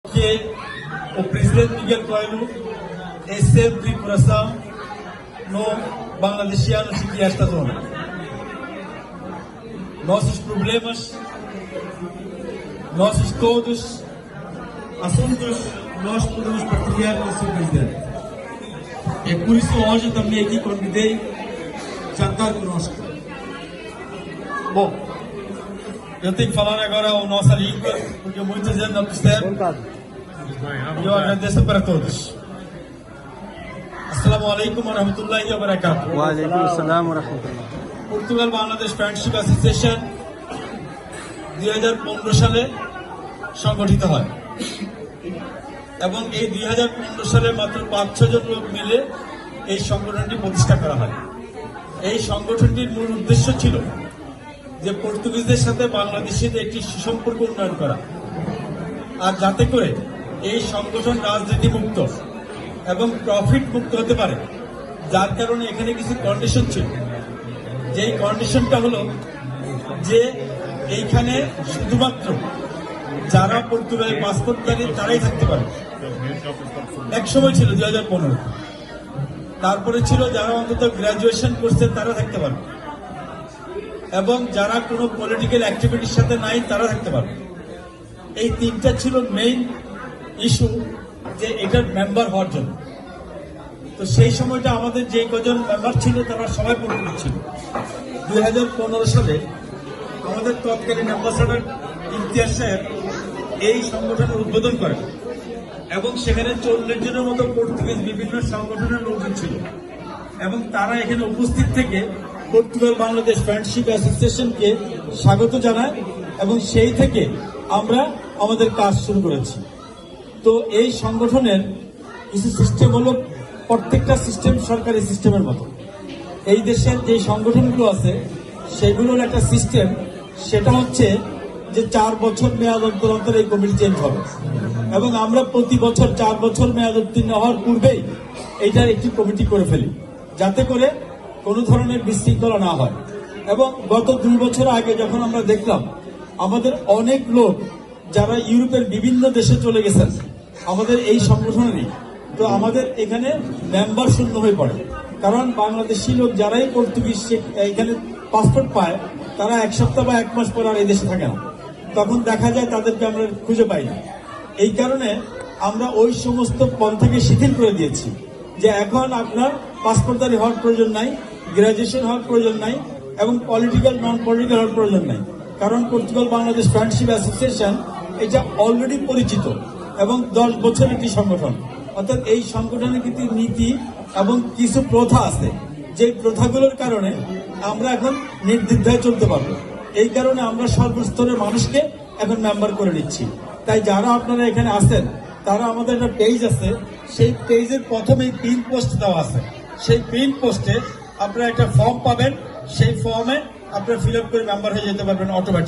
que o presidente Miguel Coelho é sempre coração no bangladesiano que esta zona. Nossos problemas, nossos todos assuntos, nós podemos partilhar com o Sr. Presidente. É por isso hoje também aqui convidei jantar conosco. Bom, eu tenho que falar agora a nossa língua, porque muita gente não percebe. E eu agradeço para todos. Assalamu alaikum wa rahmatullahi wa barakatuh. Wa alaikum assalam wa rahmatullah. Portugal Bangladesh friendship association 2015 সালে সংগঠিত হয় এবং এই 2015 সালে মাত্র 5-6 জন লোক মিলে এই সংগঠনটি প্রতিষ্ঠা করা হয়। এই সংগঠনটির মূল উদ্দেশ্য ছিল যে পর্তুগিজদের সাথে বাংলাদেশিদের একটি সুসম্পর্ক উন্নয়ন করা, আর যাতে করে এই সংগঠন রাজনীতি মুক্ত এবং প্রফিট মুক্ত হতে পারে। যার কারণে এখানে কিছু কন্ডিশন ছিল। যেই কন্ডিশনটা হলো যে এইখানে শুধুমাত্র যারা পর্তুগালের পাসপোর্টধারী তারাই থাকতে পারে। এক সময় ছিল 2015, তারপরে ছিল যারা অন্তত গ্রাজুয়েশন করছে তারা থাকতে পারবে, এবং যারা কোনো পলিটিক্যাল অ্যাক্টিভিটির সাথে নাই তারা থাকতে পারবে। এই তিনটা ছিল মেইন ইস্যু যে এটার মেম্বার হওয়ার জন্য। তো সেই সময়টা আমাদের যে কজন মেম্বার ছিল তারা সবাই পর্তুগিজ ছিল। 2015 সালে আমাদের তৎকালীন অ্যাম্বাসাডার ইমতিয়াজ সাহেব এই সংগঠনের উদ্বোধন করেন এবং সেখানে 40 জনের মতো পর্তুগিজ বিভিন্ন সংগঠনের লোকজন ছিল এবং তারা এখানে উপস্থিত থেকে পর্তুগাল বাংলাদেশ ফ্রেন্ডশিপ অ্যাসোসিয়েশনকে স্বাগত জানায় এবং সেই থেকে আমরা আমাদের কাজ শুরু করেছি। তো এই সংগঠনের কিছু সিস্টেম হলো, প্রত্যেকটা সিস্টেম সরকারি সিস্টেমের মতো। এই দেশের যে সংগঠনগুলো আছে সেগুলোর একটা সিস্টেম, সেটা হচ্ছে যে 4 বছর মেয়াদ অন্তর অন্তর এই কমিটি চেঞ্জ হবে এবং আমরা প্রতি বছর 4 বছর মেয়াদ উত্তীর্ণ হওয়ার পূর্বেই এইটার একটি কমিটি করে ফেলি, যাতে করে কোনো ধরনের বিশৃঙ্খলা না হয়। এবং গত 2 বছর আগে যখন আমরা দেখলাম আমাদের অনেক লোক যারা ইউরোপের বিভিন্ন দেশে চলে গেছেন আমাদের এই সংগঠনেরই, তো আমাদের এখানে মেম্বার শূন্য হয়ে পড়ে। কারণ বাংলাদেশি লোক যারাই পর্তুগিজ এখানে পাসপোর্ট পায় তারা 1 সপ্তাহ বা 1 মাস পর আর এই দেশে থাকে না, তখন দেখা যায় তাদেরকে আমরা খুঁজে পাই না। এই কারণে আমরা ওই সমস্ত পন্থাকে শিথিল করে দিয়েছি যে এখন আপনার পাসপোর্টধারী হওয়ার প্রয়োজন নাই, গ্রাজুয়েশন হওয়ার প্রয়োজন নাই এবং পলিটিক্যাল নন পলিটিক্যাল হওয়ার প্রয়োজন নাই। কারণ পর্তুগাল বাংলাদেশ ফ্রেন্ডশিপ অ্যাসোসিয়েশন এটা অলরেডি পরিচিত এবং 10 বছরের একটি সংগঠন। অর্থাৎ এই সংগঠনের কিছু নীতি এবং কিছু প্রথা আছে, যে প্রথাগুলোর কারণে আমরা এখন নির্দ্বিধায় চলতে পারবো। এই কারণে আমরা সর্বস্তরের মানুষকে এখন মেম্বার করে নিচ্ছি। তাই যারা আপনারা এখানে আছেন তারা আমাদের একটা পেজ আছে, সেই পেজের প্রথমেই পিন পোস্ট দেওয়া আছে। সেই পিন পোস্টে আপনারা একটা ফর্ম পাবেন, সেই ফর্মে আপনারা ফিল আপ করে মেম্বার হয়ে যেতে পারবেন অটোমেটিক।